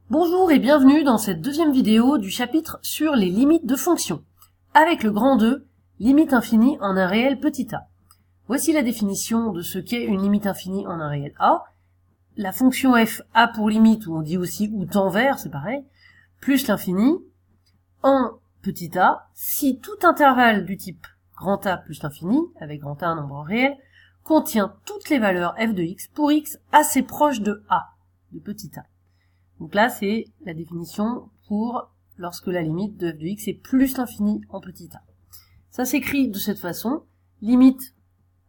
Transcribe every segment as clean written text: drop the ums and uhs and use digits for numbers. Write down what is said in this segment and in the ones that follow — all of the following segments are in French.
Bonjour et bienvenue dans cette deuxième vidéo du chapitre sur les limites de fonctions, avec le grand 2, limite infinie en un réel petit a. Voici la définition de ce qu'est une limite infinie en un réel a. La fonction f a pour limite, ou on dit aussi ou tend vers, c'est pareil, plus l'infini, en petit a, si tout intervalle du type grand A plus l'infini, avec grand A un nombre réel, contient toutes les valeurs f de x pour x assez proche de a, de petit a. Donc là, c'est la définition pour lorsque la limite de f de x est plus l'infini en petit a. Ça s'écrit de cette façon, limite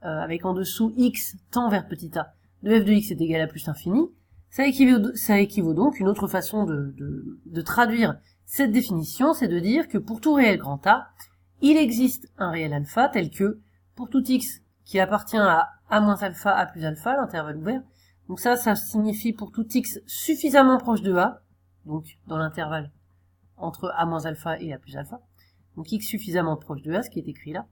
avec en dessous x tend vers petit a de f de x est égal à plus l'infini. Ça équivaut donc, une autre façon de traduire cette définition, c'est de dire que pour tout réel grand A, il existe un réel alpha tel que pour tout x qui appartient à a moins alpha, a plus alpha, l'intervalle ouvert. Donc ça signifie pour tout x suffisamment proche de a, donc dans l'intervalle entre a moins alpha et a plus alpha. Donc x suffisamment proche de a, ce qui est écrit là.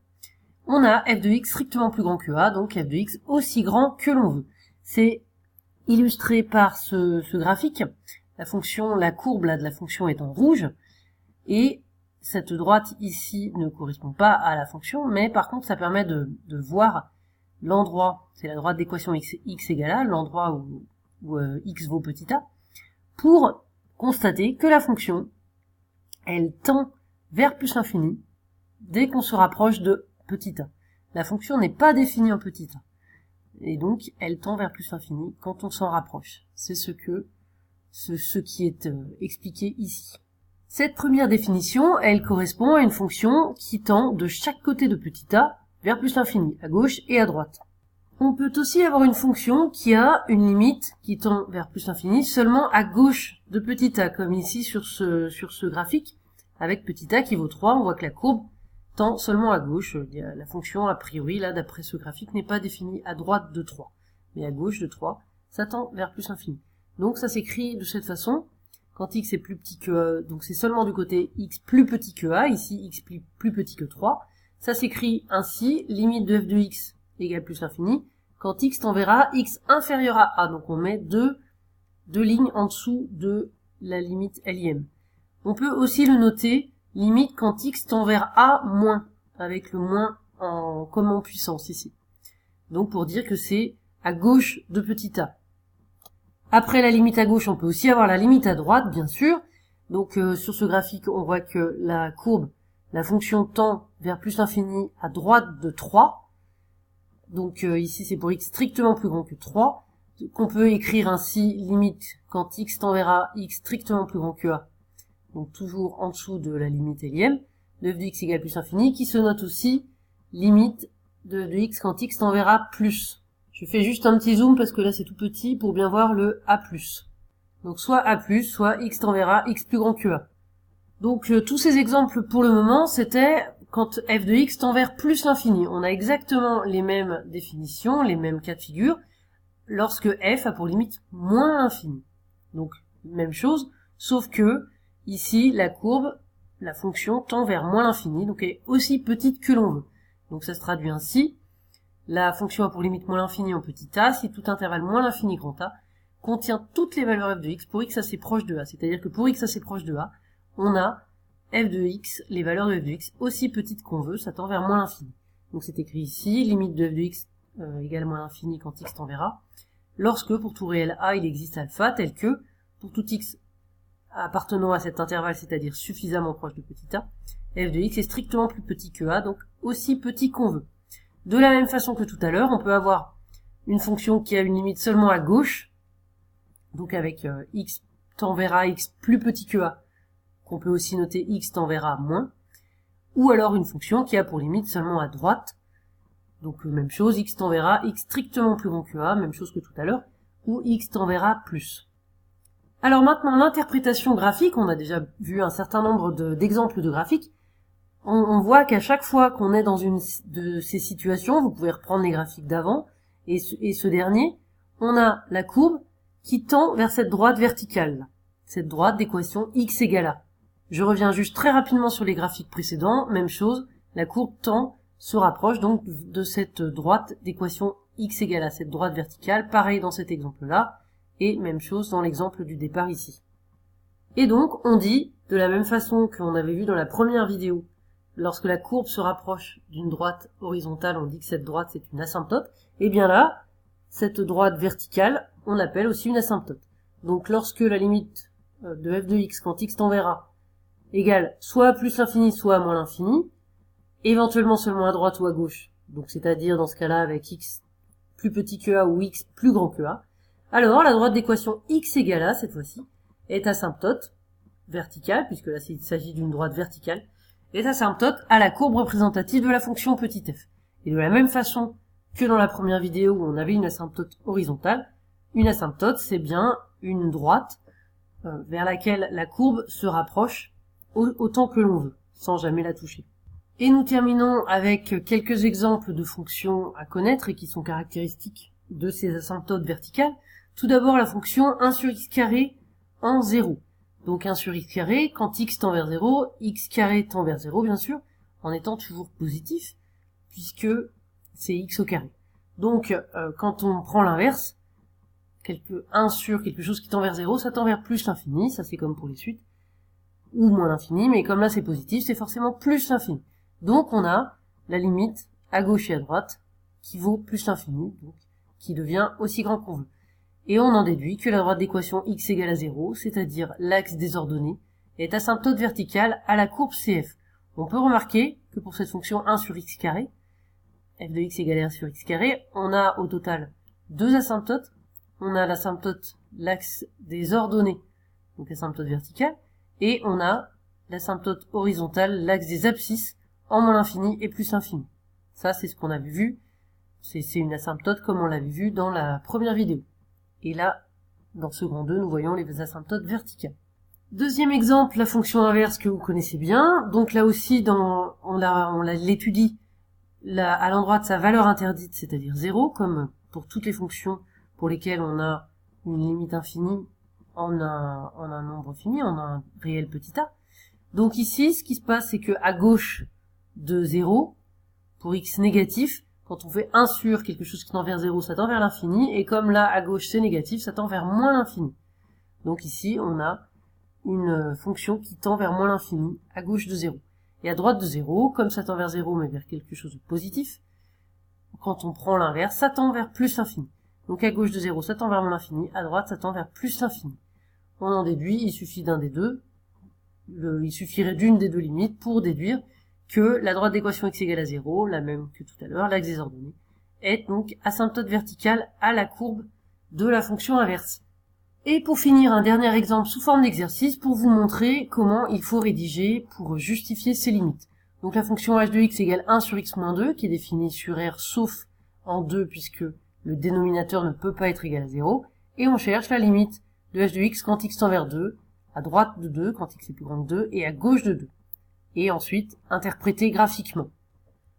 On a f de x strictement plus grand que a, donc f de x aussi grand que l'on veut. C'est illustré par ce graphique. La courbe là de la fonction est en rouge, et cette droite ici ne correspond pas à la fonction, mais par contre ça permet de voir l'endroit, c'est la droite d'équation x égale a, l'endroit où x vaut petit a, pour constater que la fonction, elle tend vers plus l'infini dès qu'on se rapproche de petit a. La fonction n'est pas définie en petit a, et donc elle tend vers plus l'infini quand on s'en rapproche. C'est ce qui est expliqué ici. Cette première définition, elle correspond à une fonction qui tend de chaque côté de petit a vers plus l'infini, à gauche et à droite. On peut aussi avoir une fonction qui a une limite qui tend vers plus l'infini seulement à gauche de petit a, comme ici sur ce graphique, avec petit a qui vaut 3, on voit que la courbe tend seulement à gauche. La fonction, a priori, là, d'après ce graphique, n'est pas définie à droite de 3, mais à gauche de 3, ça tend vers plus l'infini. Donc ça s'écrit de cette façon, quand x est plus petit que, donc c'est seulement du côté x plus petit que a, ici x plus petit que 3, ça s'écrit ainsi, limite de f de x égale plus l'infini, quand x tend vers a, x inférieur à a, donc on met deux lignes en dessous de la limite LIM. On peut aussi le noter, limite quand x tend vers a moins, avec le moins comme en puissance ici. Donc pour dire que c'est à gauche de petit a. Après la limite à gauche, on peut aussi avoir la limite à droite, bien sûr. Donc sur ce graphique, on voit que la courbe, la fonction tend vers plus l'infini à droite de 3. Donc ici, c'est pour x strictement plus grand que 3. Qu'on peut écrire ainsi, limite quand x tend vers a, x strictement plus grand que a. Donc toujours en dessous de la limite LIM, de f de x égale plus infini, qui se note aussi limite de x quand x tend vers a plus. Je fais juste un petit zoom parce que là c'est tout petit pour bien voir le a+. Donc soit a+, soit x tend vers a, x plus grand que a. Donc tous ces exemples pour le moment c'était quand f de x tend vers plus l'infini. On a exactement les mêmes définitions, les mêmes cas de figure, lorsque f a pour limite moins l'infini. Donc même chose, sauf que ici la courbe, la fonction tend vers moins l'infini, donc elle est aussi petite que l'on veut. Donc ça se traduit ainsi. La fonction a pour limite moins l'infini en petit a, si tout intervalle moins l'infini grand A contient toutes les valeurs f de x pour x assez proche de a. C'est-à-dire que pour x assez proche de a, on a f de x, les valeurs de f de x aussi petites qu'on veut, ça tend vers moins l'infini. Donc c'est écrit ici, limite de f de x égale moins l'infini quand x tend vers a, lorsque pour tout réel a il existe alpha, tel que pour tout x appartenant à cet intervalle, c'est-à-dire suffisamment proche de petit a, f de x est strictement plus petit que a, donc aussi petit qu'on veut. De la même façon que tout à l'heure, on peut avoir une fonction qui a une limite seulement à gauche, donc avec x tend vers a, x plus petit que a, qu'on peut aussi noter x tend vers a moins, ou alors une fonction qui a pour limite seulement à droite, donc même chose, x tend vers a, x strictement plus grand que a, même chose que tout à l'heure, ou x tend vers a plus. Alors maintenant, l'interprétation graphique, on a déjà vu un certain nombre d'exemples de graphiques. On voit qu'à chaque fois qu'on est dans une de ces situations, vous pouvez reprendre les graphiques d'avant, et ce dernier, on a la courbe qui tend vers cette droite verticale, cette droite d'équation x égale a. Je reviens juste très rapidement sur les graphiques précédents, même chose, la courbe tend, se rapproche donc de cette droite d'équation x égale a, cette droite verticale, pareil dans cet exemple-là, et même chose dans l'exemple du départ ici. Et donc, on dit, de la même façon qu'on avait vu dans la première vidéo, lorsque la courbe se rapproche d'une droite horizontale, on dit que cette droite c'est une asymptote, et bien là, cette droite verticale, on appelle aussi une asymptote. Donc lorsque la limite de f de x quand x tend vers a égale soit à plus l'infini, soit à moins l'infini, éventuellement seulement à droite ou à gauche, donc c'est-à-dire dans ce cas-là avec x plus petit que a ou x plus grand que a, alors la droite d'équation x égale a, cette fois-ci, est asymptote verticale, puisque là il s'agit d'une droite verticale, est asymptote à la courbe représentative de la fonction petit f. Et de la même façon que dans la première vidéo où on avait une asymptote horizontale, une asymptote c'est bien une droite vers laquelle la courbe se rapproche autant que l'on veut, sans jamais la toucher. Et nous terminons avec quelques exemples de fonctions à connaître et qui sont caractéristiques de ces asymptotes verticales. Tout d'abord la fonction 1 sur x carré en 0. Donc 1 sur x carré, quand x tend vers 0, x carré tend vers 0 bien sûr, en étant toujours positif, puisque c'est x au carré. Donc quand on prend l'inverse, 1 sur quelque chose qui tend vers 0, ça tend vers plus l'infini, ça c'est comme pour les suites, ou moins l'infini, mais comme là c'est positif, c'est forcément plus l'infini. Donc on a la limite à gauche et à droite qui vaut plus l'infini, donc qui devient aussi grand qu'on veut. Et on en déduit que la droite d'équation x égale à 0, c'est-à-dire l'axe des ordonnées, est asymptote verticale à la courbe CF. On peut remarquer que pour cette fonction 1 sur x carré, f de x égale 1 sur x carré, on a au total deux asymptotes. On a l'asymptote l'axe des ordonnées, donc asymptote verticale, et on a l'asymptote horizontale, l'axe des abscisses, en moins l'infini et plus l'infini. Ça, c'est ce qu'on avait vu. C'est une asymptote comme on l'avait vu dans la première vidéo. Et là, dans second 2, nous voyons les asymptotes verticales. Deuxième exemple, la fonction inverse que vous connaissez bien. Donc là aussi, on l'étudie à l'endroit de sa valeur interdite, c'est-à-dire 0, comme pour toutes les fonctions pour lesquelles on a une limite infinie en un nombre fini, en un réel petit a. Donc ici, ce qui se passe, c'est que à gauche de 0, pour x négatif, quand on fait 1 sur quelque chose qui tend vers 0, ça tend vers l'infini, et comme là, à gauche, c'est négatif, ça tend vers moins l'infini. Donc ici, on a une fonction qui tend vers moins l'infini, à gauche de 0. Et à droite de 0, comme ça tend vers 0, mais vers quelque chose de positif, quand on prend l'inverse, ça tend vers plus l'infini. Donc à gauche de 0, ça tend vers moins l'infini, à droite, ça tend vers plus l'infini. On en déduit, il suffit d'un des deux, il suffirait d'une des deux limites pour déduire que la droite d'équation x égale à 0, la même que tout à l'heure, l'axe des ordonnées, est donc asymptote verticale à la courbe de la fonction inverse. Et pour finir, un dernier exemple sous forme d'exercice pour vous montrer comment il faut rédiger pour justifier ces limites. Donc la fonction h de x égale 1 sur x moins 2, qui est définie sur R sauf en 2 puisque le dénominateur ne peut pas être égal à 0, et on cherche la limite de h de x quand x tend vers 2, à droite de 2 quand x est plus grand que 2, et à gauche de 2. Et ensuite interpréter graphiquement.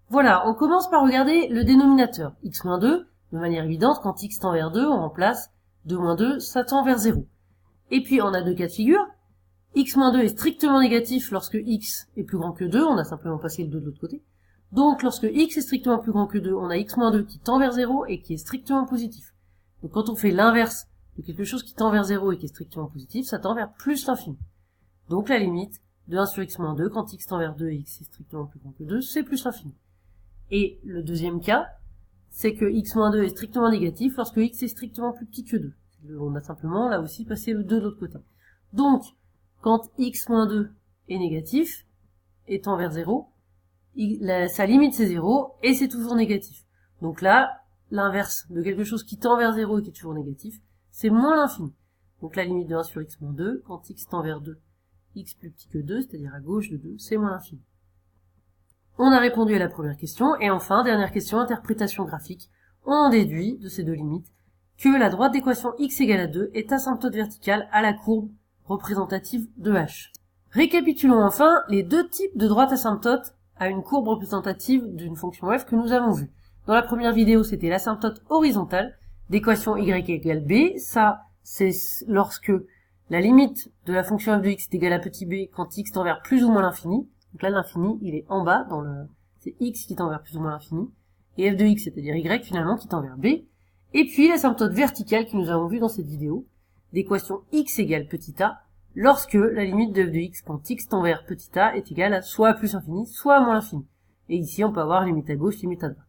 Voilà, on commence par regarder le dénominateur, x-2, de manière évidente, quand x tend vers 2, on remplace 2-2, ça tend vers 0. Et puis on a deux cas de figure, x-2 est strictement négatif lorsque x est plus grand que 2, on a simplement passé le 2 de l'autre côté. Donc lorsque x est strictement plus grand que 2, on a x-2 qui tend vers 0 et qui est strictement positif. Donc quand on fait l'inverse de quelque chose qui tend vers 0 et qui est strictement positif, ça tend vers plus l'infini. Donc la limite de 1 sur x-2, quand x tend vers 2 et x est strictement plus grand que 2, c'est plus l'infini. Et le deuxième cas, c'est que x-2 est strictement négatif lorsque x est strictement plus petit que 2. On a simplement, là aussi, passé le 2 de l'autre côté. Donc, quand x-2 est négatif, et tend vers 0, sa limite c'est 0, et c'est toujours négatif. Donc là, l'inverse de quelque chose qui tend vers 0 et qui est toujours négatif, c'est moins l'infini. Donc la limite de 1 sur x-2, quand x tend vers 2, x plus petit que 2, c'est-à-dire à gauche de 2, c'est moins l'infini. On a répondu à la première question, et enfin, dernière question, interprétation graphique. On en déduit, de ces deux limites, que la droite d'équation x égale à 2 est asymptote verticale à la courbe représentative de h. Récapitulons enfin les deux types de droites asymptotes à une courbe représentative d'une fonction f que nous avons vue. Dans la première vidéo, c'était l'asymptote horizontale d'équation y égale b. Ça, c'est lorsque la limite de la fonction f de x est égale à petit b quand x tend vers plus ou moins l'infini. Donc là, l'infini, il est en bas, c'est x qui tend vers plus ou moins l'infini, et f de x, c'est-à-dire y finalement, qui tend vers b. Et puis l'asymptote verticale que nous avons vu dans cette vidéo, d'équation x égale petit a, lorsque la limite de f de x quand x tend vers petit a est égale à soit à plus infini, soit à moins l'infini. Et ici, on peut avoir limite à gauche, limite à droite.